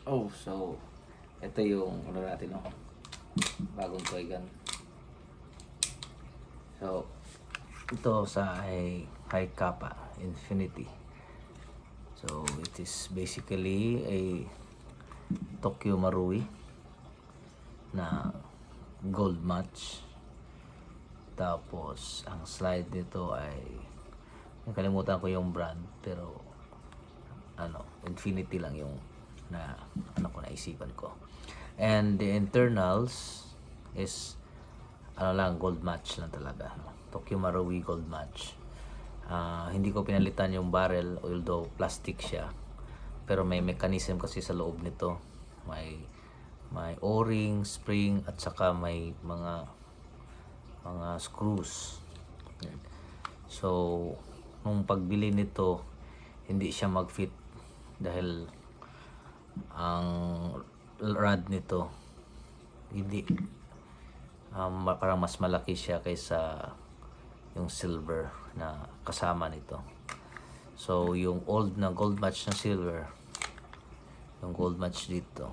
Oh, so ito yung ano natin, no? Bagong toy gun. So ito sa ay High Kappa Infinity. So it is basically a Tokyo Marui na gold match. Tapos ang slide nito ay nakalimutan ko yung brand, pero Infinity lang yung na naisipan ko. And the internals is gold match lang talaga, no? Tokyo Marui gold match. Hindi ko pinalitan yung barrel, although plastic siya, pero may mechanism kasi sa loob nito. May o-ring, spring, at saka may mga screws. So nung pagbili nito, hindi siya mag-fit dahil ang rod nito hindi parang mas malaki siya kaysa yung silver na kasama nito. So yung old na gold match na silver, yung gold match dito,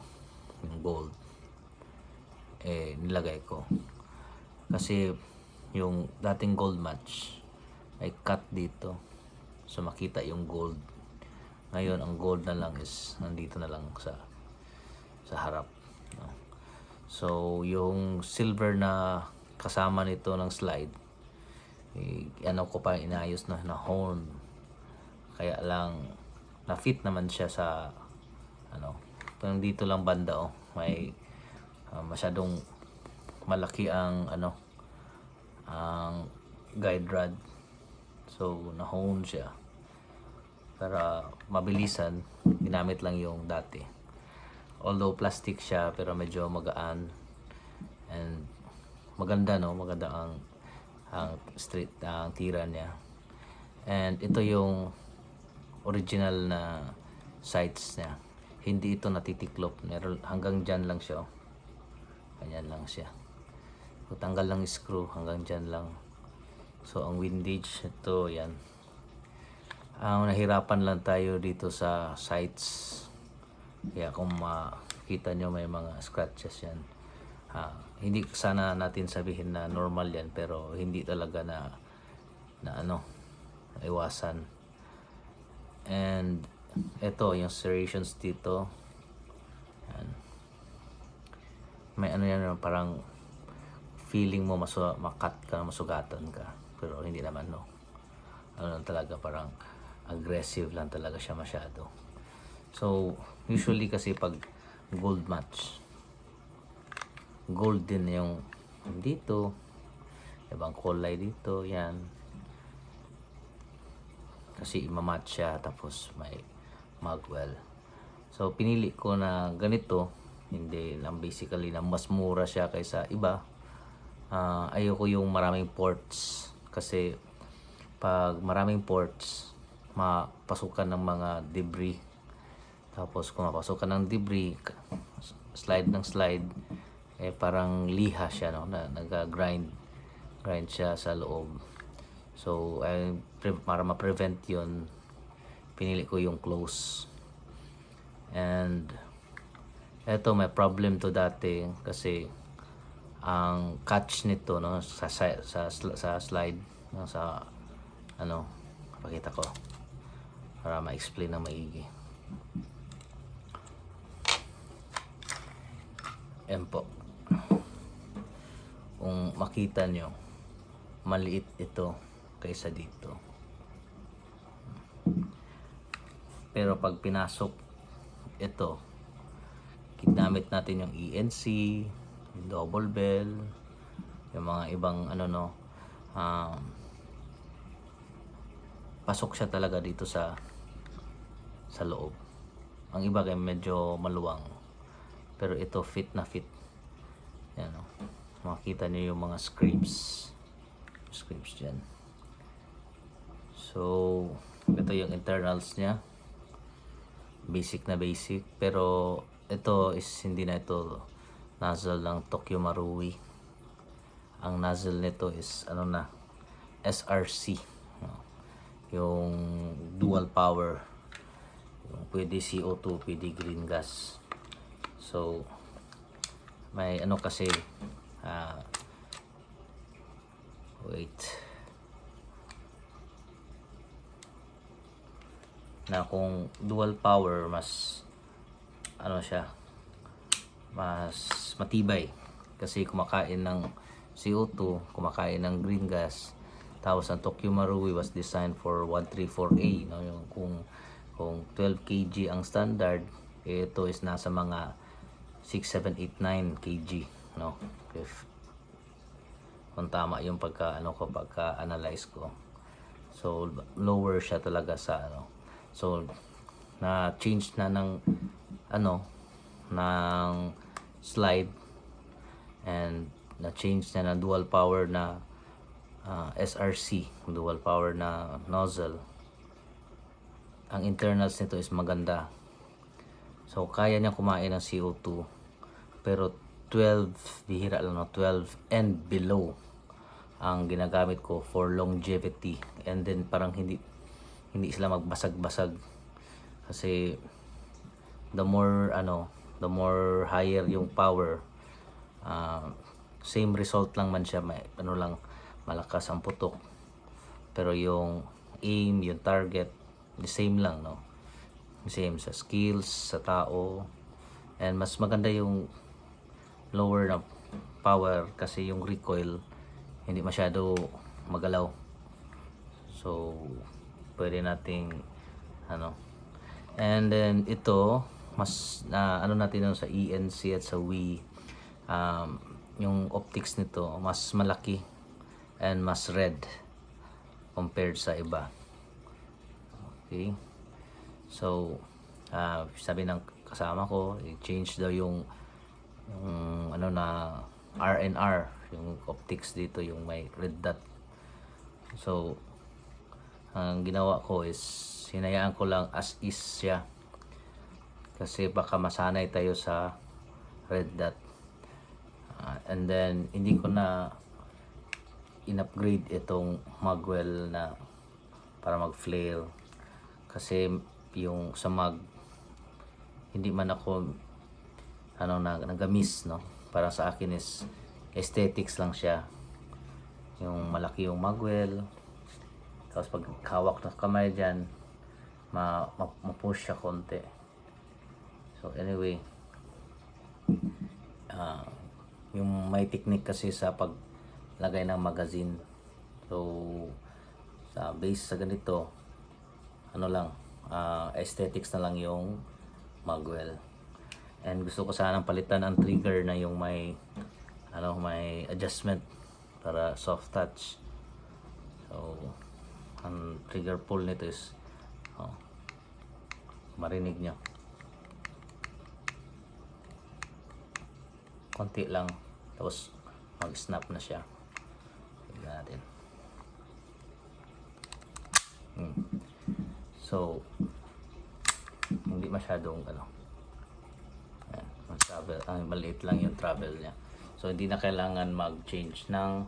yung gold, nilagay ko kasi yung dating gold match ay cut dito, so makita yung gold. Ngayon ang gold na lang is nandito na lang sa harap, no? So yung silver na kasama nito ng slide, ko pa inayos na hone, kaya lang na fit naman siya sa parang dito lang banda, may masyadong malaki ang ang guide rod, so na hone siya para mabilisan. Ginamit lang yung dati, although plastic siya pero medyo magaan and maganda, no? Maganda ang tira niya. And ito yung original na sights niya, hindi ito natitiklop. Meron hanggang dyan lang siya, ganyan lang siya. So, tanggal lang screw, hanggang dyan lang. So ang windage ito, yan. Nahirapan lang tayo dito sa sights, kaya kung makita nyo may mga scratches yan. Hindi sana natin sabihin na normal yan, pero hindi talaga na iwasan. And ito yung serrations dito, yan. May yan, parang feeling mo makat ka, masugatan ka, pero hindi naman, no? Talaga parang aggressive lang talaga siya masyado. So usually kasi pag gold match, gold din yung dito, ibang kulay dito, yan, kasi imamatch siya, tapos may magwell. So pinili ko na ganito, hindi lang basically na mas mura siya kaysa iba. Ayoko yung maraming ports, kasi pag maraming ports, mapasukan ng mga debris. Tapos kung mapasukan ng debris, slide ng slide, parang liha siya, no? Nag-grind siya sa loob. So para ma-prevent yun, pinili ko yung close. And eto, may problem to dati kasi ang catch nito, no, sa slide, no, sa pakita ko para ma-explain na maigi. Yan po, kung makita nyo, maliit ito kaysa dito, pero pag pinasok ito, ginamit natin yung ENC, yung double bell, yung mga ibang pasok siya talaga dito sa loob. Ang iba kay medyo maluwang, pero ito fit na fit. Yan, no? Makita niyo yung mga scrapes dyan. So ito yung internals niya, basic na basic, pero ito is hindi na ito nozzle ng Tokyo Marui. Ang nozzle nito is SRC, no? Yung dual power, yung pwede CO2, pwede green gas. So may ano kasi wait, na kung dual power mas ano siya, mas matibay kasi kumakain ng CO2, kumakain ng green gas. Tapos ang Tokyo Marui was designed for 134A, no? Yung kung 12 kg ang standard, ito is nasa mga 6, 7, 8, 9 kg, no? If kung tama yung pagka-analyze ko. So lower siya talaga sa ano. So na change na ng ng slide, and na change na ng dual power na SRC, dual power na nozzle. Ang internals nito is maganda. So kaya niya kumain ng CO2, pero 12, bihira lang, no? 12 and below ang ginagamit ko for longevity. And then parang hindi sila magbasag-basag kasi the more higher yung power, same result lang man siya, may lang, malakas ang putok, pero yung aim, yung target, the same lang, no? Same sa skills, sa tao. And mas maganda yung lower na power kasi yung recoil hindi masyado magalaw. So pwede nating and then ito mas natin sa ENC at sa Wii, yung optics nito mas malaki and mas red compared sa iba. Okay, so sabi ng kasama ko, i-change daw yung na RNR, yung optics dito, yung may red dot. So ang ginawa ko is hinayaan ko lang as is siya kasi baka masanay tayo sa red dot, and then hindi ko na in-upgrade itong magwell na para mag-flare kasi yung sa mag hindi man ako nagamis, no? Para sa akin is aesthetics lang siya, yung malaki yung magwell, tapos pag hawak ng kamay dyan ma-push siya konti. So anyway, yung may technique kasi sa paglagay ng magazine. So sa base sa ganito aesthetics na lang yung magwell. And gusto ko sanang palitan ang trigger na yung may adjustment para soft touch. So ang trigger pull nito is marinig nyo konti lang, tapos mag-snap na siya. Tignan natin. So hindi masyadong travel, maliit lang yung travel niya. So hindi na kailangan mag-change ng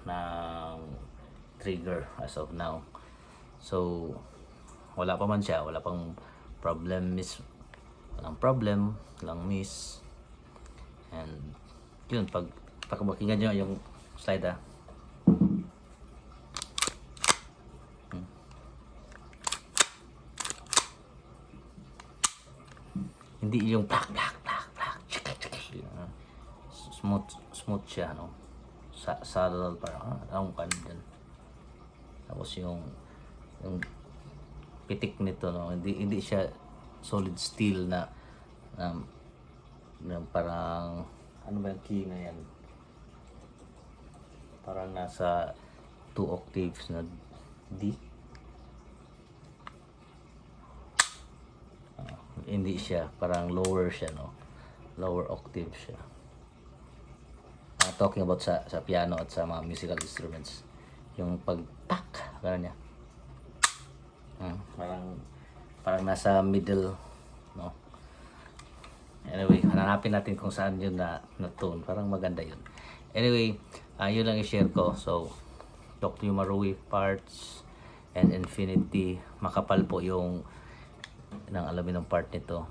ng trigger as of now. So wala pa man siya, wala pang problem, walang miss. And yun, pag pakinggan nyo yung slide, hindi yung plak smooth siya, no? Saddle parang din. Tapos yung pitik nito, no? Hindi siya solid steel na parang ba yung key na yan, parang nasa 2 octaves na D. Hindi siya, parang lower siya, no? Lower octave siya. Talking about sa piano at sa mga musical instruments, yung pag-tak, gano'n niya. Parang nasa middle, no? Anyway, hanapin natin kung saan yun na tone. Parang maganda yun. Anyway, yun lang i-share ko. So, Tokyo Marui parts and Infinity, makapal po yung ng alamin ng part nito.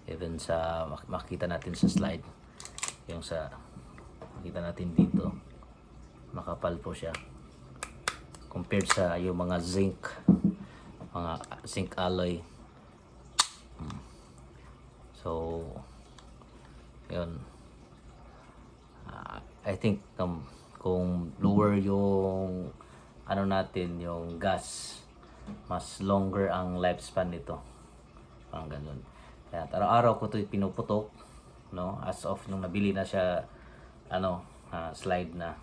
Even sa makita natin sa slide, yung sa makita natin dito, makapal po siya compared sa yung mga zinc alloy. So yun, I think kung lower yung ano natin, yung gas, mas longer ang lifespan nito, parang ganun. Kaya araw-araw ko ito pinuputok, no, as of nung nabili na siya, slide na,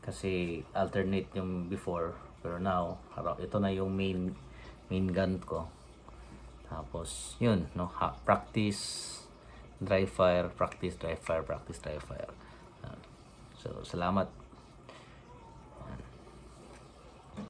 kasi alternate yung before, pero now ito na yung main gun ko. Tapos yun, no, practice dry fire, practice dry fire, practice dry fire. So salamat